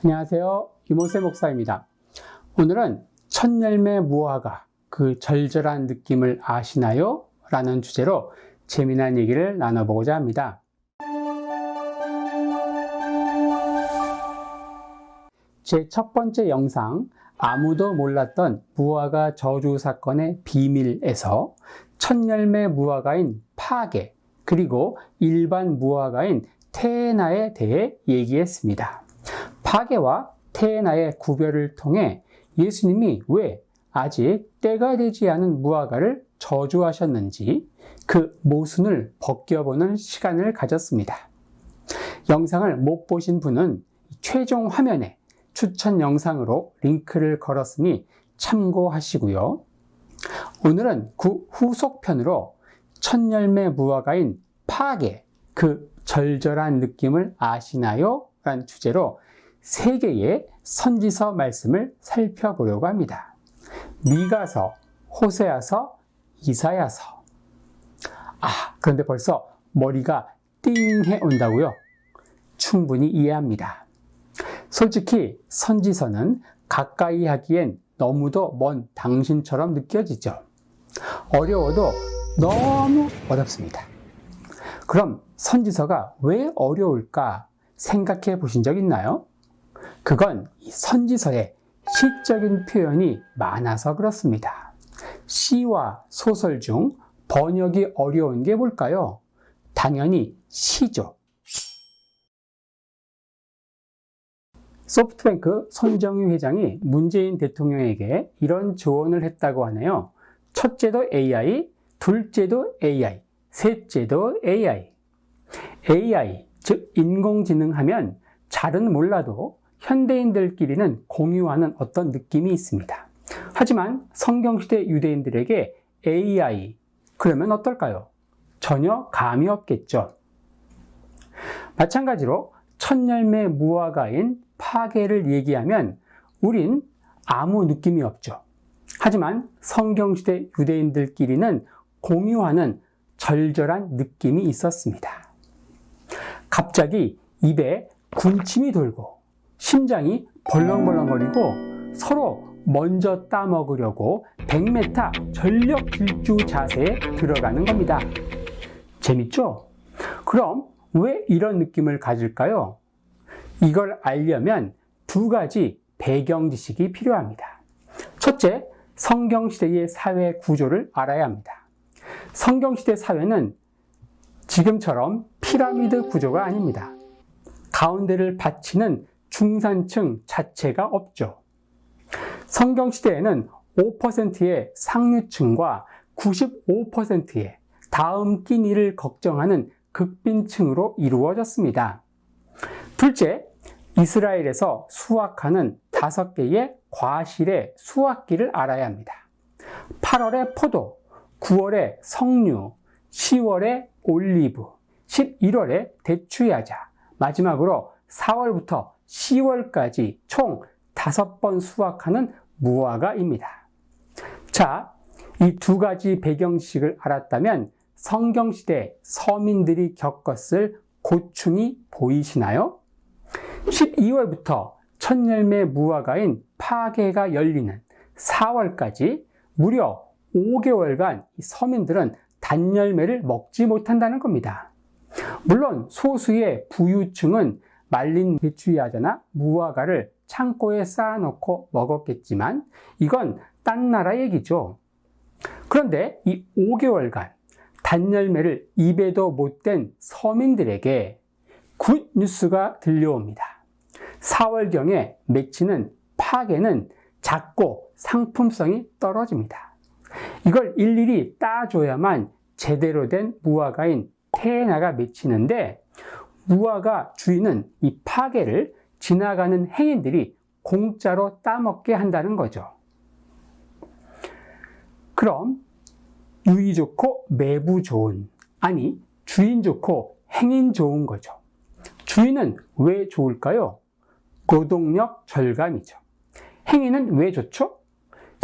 안녕하세요. 이모세 목사입니다. 오늘은 첫 열매 무화과, 그 절절한 느낌을 아시나요? 라는 주제로 재미난 얘기를 나눠보고자 합니다. 제 첫 번째 영상, 아무도 몰랐던 무화과 저주 사건의 비밀에서 첫 열매 무화과인 파게, 그리고 일반 무화과인 테에나에 대해 얘기했습니다. 파게와 테에나의 구별을 통해 예수님이 왜 아직 때가 되지 않은 무화과를 저주하셨는지 그 모순을 벗겨보는 시간을 가졌습니다. 영상을 못 보신 분은 최종 화면에 추천 영상으로 링크를 걸었으니 참고하시고요. 오늘은 그 후속편으로 첫 열매 무화과인 파게, 그 절절한 느낌을 아시나요? 라는 주제로 3개의 선지서 말씀을 살펴보려고 합니다. 미가서, 호세아서, 이사야서. 그런데 벌써 머리가 띵해 온다고요? 충분히 이해합니다. 솔직히 선지서는 가까이 하기엔 너무도 먼 당신처럼 느껴지죠. 어려워도 너무 어렵습니다. 그럼 선지서가 왜 어려울까 생각해 보신 적 있나요? 그건 이 선지서에 시적인 표현이 많아서 그렇습니다. 시와 소설 중 번역이 어려운 게 뭘까요? 당연히 시죠. 소프트뱅크 손정유 회장이 문재인 대통령에게 이런 조언을 했다고 하네요. 첫째도 AI, 둘째도 AI, 셋째도 AI. AI, 즉 인공지능 하면 잘은 몰라도 현대인들끼리는 공유하는 어떤 느낌이 있습니다. 하지만 성경시대 유대인들에게 AI, 그러면 어떨까요? 전혀 감이 없겠죠. 마찬가지로 첫 열매 무화과인 파게를 얘기하면 우린 아무 느낌이 없죠. 하지만 성경시대 유대인들끼리는 공유하는 절절한 느낌이 있었습니다. 갑자기 입에 군침이 돌고 심장이 벌렁벌렁거리고 서로 먼저 따먹으려고 100m 전력 질주 자세에 들어가는 겁니다. 재밌죠? 그럼 왜 이런 느낌을 가질까요? 이걸 알려면 2가지 배경 지식이 필요합니다. 첫째, 성경시대의 사회 구조를 알아야 합니다. 성경시대 사회는 지금처럼 피라미드 구조가 아닙니다. 가운데를 받치는 중산층 자체가 없죠. 성경시대에는 5%의 상류층과 95%의 다음 끼니를 걱정하는 극빈층으로 이루어졌습니다. 둘째, 이스라엘에서 수확하는 5개의 과실의 수확기를 알아야 합니다. 8월에 포도, 9월에 석류, 10월에 올리브, 11월에 대추야자, 마지막으로 4월부터 10월까지 총 5번 수확하는 무화과입니다. 자, 이 2가지 배경식을 알았다면 성경시대 서민들이 겪었을 고충이 보이시나요? 12월부터 첫 열매 무화과인 파게가 열리는 4월까지 무려 5개월간 서민들은 단열매를 먹지 못한다는 겁니다. 물론 소수의 부유층은 말린 대추야자나 무화과를 창고에 쌓아놓고 먹었겠지만 이건 딴 나라 얘기죠. 그런데 이 5개월간 단열매를 입에도 못 댄 서민들에게 굿 뉴스가 들려옵니다. 4월경에 맺히는 파게는 작고 상품성이 떨어집니다. 이걸 일일이 따줘야만 제대로 된 무화과인 테에나가 맺히는데 무화과 주인은 이 파게를 지나가는 행인들이 공짜로 따먹게 한다는 거죠. 그럼 유의 좋고 매부 좋은, 아니 주인 좋고 행인 좋은 거죠. 주인은 왜 좋을까요? 노동력 절감이죠. 행인은 왜 좋죠?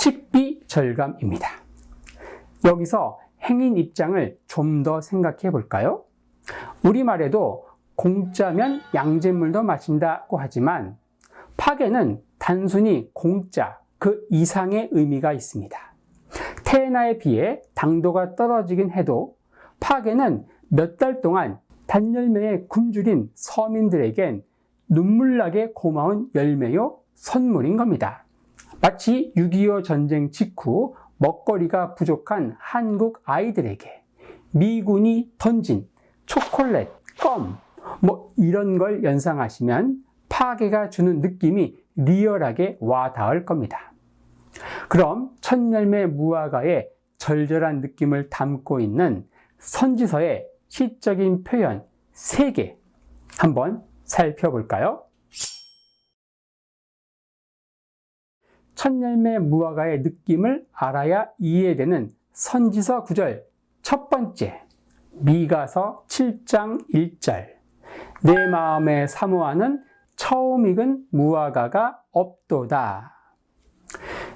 식비 절감입니다. 여기서 행인 입장을 좀 더 생각해 볼까요? 우리말에도 공짜면 양잿물도 마신다고 하지만 파괴는 단순히 공짜, 그 이상의 의미가 있습니다. 테에나에 비해 당도가 떨어지긴 해도 파괴는 몇 달 동안 단열매에 굶주린 서민들에겐 눈물나게 고마운 열매요 선물인 겁니다. 마치 6.25 전쟁 직후 먹거리가 부족한 한국 아이들에게 미군이 던진 초콜릿, 껌, 이런 걸 연상하시면 파괴가 주는 느낌이 리얼하게 와 닿을 겁니다. 그럼 첫열매 무화과의 절절한 느낌을 담고 있는 선지서의 시적인 표현 3개 한번 살펴볼까요? 첫열매 무화과의 느낌을 알아야 이해되는 선지서 구절 첫 번째, 미가서 7장 1절. 내 마음에 사모하는 처음 익은 무화과가 없도다.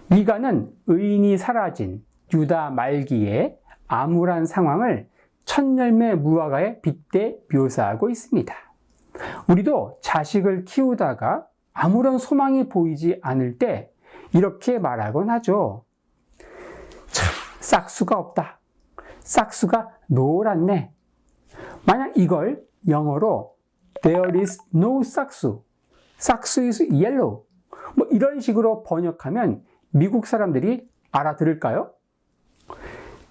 미가는 의인이 사라진 유다 말기의 암울한 상황을 첫열매 무화과에 빗대 묘사하고 있습니다. 우리도 자식을 키우다가 아무런 소망이 보이지 않을 때 이렇게 말하곤 하죠. 참, 싹수가 없다. 싹수가 노랗네. 만약 이걸 영어로 There is no 싹수, 싹수 is yellow 이런 식으로 번역하면 미국 사람들이 알아들을까요?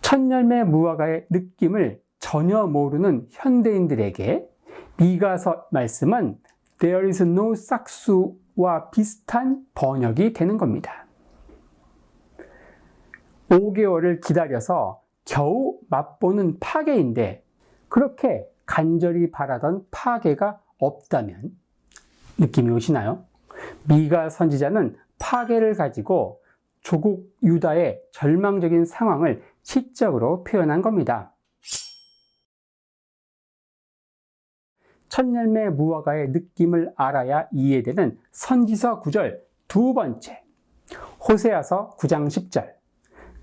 첫열매 무화과의 느낌을 전혀 모르는 현대인들에게 미가서 말씀은 There is no 싹수와 비슷한 번역이 되는 겁니다. 5개월을 기다려서 겨우 맛보는 파괴인데 그렇게 간절히 바라던 파괴가 없다면 느낌이 오시나요? 미가 선지자는 파괴를 가지고 조국 유다의 절망적인 상황을 시적으로 표현한 겁니다. 첫열매 무화과의 느낌을 알아야 이해되는 선지서 구절 두 번째, 호세아서 9장 10절.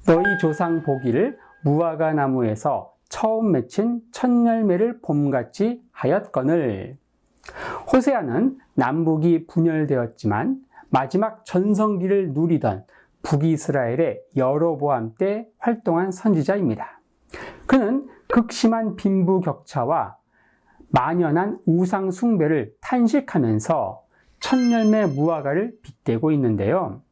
너희 조상 보기를 무화과 나무에서 처음 맺힌 첫열매를 봄같이 하였거늘. 호세아는 남북이 분열되었지만 마지막 전성기를 누리던 북이스라엘의 여로보암 때 활동한 선지자입니다. 그는 극심한 빈부격차와 만연한 우상 숭배를 탄식하면서 첫열매 무화과를 빗대고 있는데요.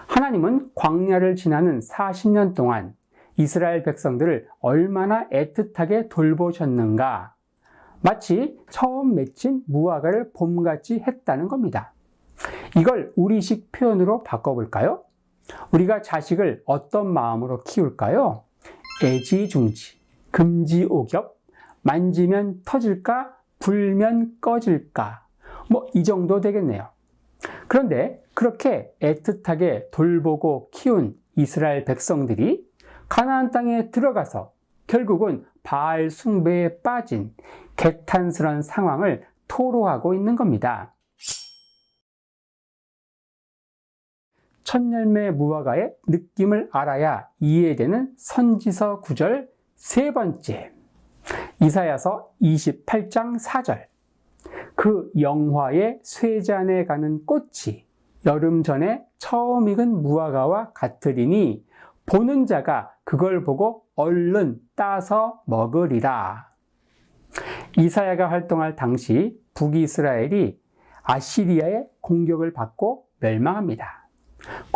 하나님은 광야를 지나는 40년 동안 이스라엘 백성들을 얼마나 애틋하게 돌보셨는가, 마치 처음 맺힌 무화과를 봄같이 했다는 겁니다. 이걸 우리식 표현으로 바꿔볼까요? 우리가 자식을 어떤 마음으로 키울까요? 애지중지, 금지오겹, 만지면 터질까, 불면 꺼질까, 이 정도 되겠네요. 그런데 그렇게 애틋하게 돌보고 키운 이스라엘 백성들이 가나안 땅에 들어가서 결국은 바알 숭배에 빠진 개탄스러운 상황을 토로하고 있는 겁니다. 첫열매 무화과의 느낌을 알아야 이해되는 선지서 구절 세 번째, 이사야서 28장 4절. 그 영화의 쇠잔에 가는 꽃이 여름 전에 처음 익은 무화과와 같으리니 보는 자가 그걸 보고 얼른 따서 먹으리라. 이사야가 활동할 당시 북이스라엘이 아시리아의 공격을 받고 멸망합니다.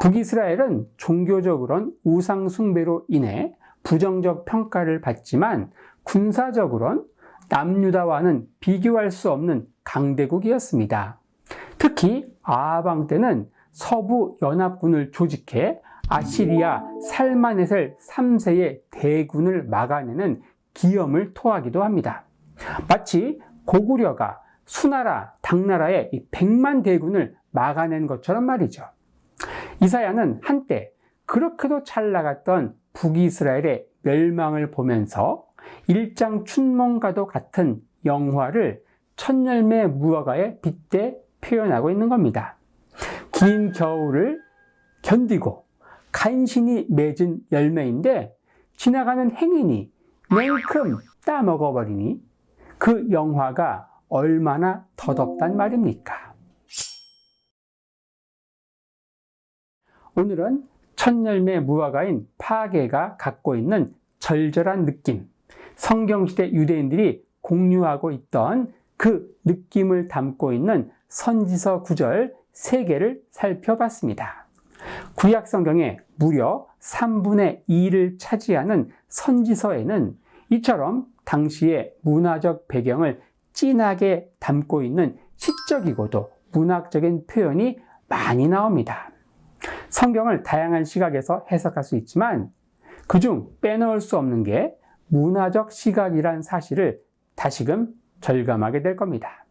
북이스라엘은 종교적으로는 우상 숭배로 인해 부정적 평가를 받지만 군사적으로는 남유다와는 비교할 수 없는 강대국이었습니다. 특히 아하방 때는 서부 연합군을 조직해 아시리아 살마넷을 3세의 대군을 막아내는 기염을 토하기도 합니다. 마치 고구려가 수나라, 당나라의 100만 대군을 막아낸 것처럼 말이죠. 이사야는 한때 그렇게도 잘 나갔던 북이스라엘의 멸망을 보면서 일장춘몽과도 같은 영화를 첫열매 무화과에 빗대 표현하고 있는 겁니다. 긴 겨울을 견디고 간신히 맺은 열매인데 지나가는 행인이 냉큼 따먹어버리니 그 영화가 얼마나 더덥단 말입니까? 오늘은 첫 열매 무화과인 파게가 갖고 있는 절절한 느낌, 성경시대 유대인들이 공유하고 있던 그 느낌을 담고 있는 선지서 구절 3개를 살펴봤습니다. 구약 성경에 무려 3분의 2를 차지하는 선지서에는 이처럼 당시의 문화적 배경을 진하게 담고 있는 시적이고도 문학적인 표현이 많이 나옵니다. 성경을 다양한 시각에서 해석할 수 있지만 그중 빼놓을 수 없는 게 문화적 시각이란 사실을 다시금 절감하게 될 겁니다.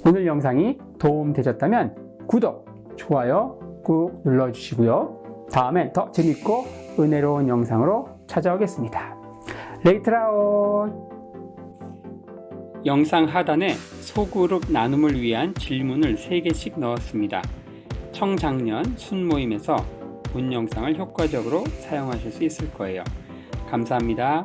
오늘 영상이 도움되셨다면 구독, 좋아요 꾹 눌러주시고요. 다음엔 더 재밌고 은혜로운 영상으로 찾아오겠습니다. 레이트라온! 영상 하단에 소그룹 나눔을 위한 질문을 3개씩 넣었습니다. 청작년 순모임에서 본 영상을 효과적으로 사용하실 수 있을 거예요. 감사합니다.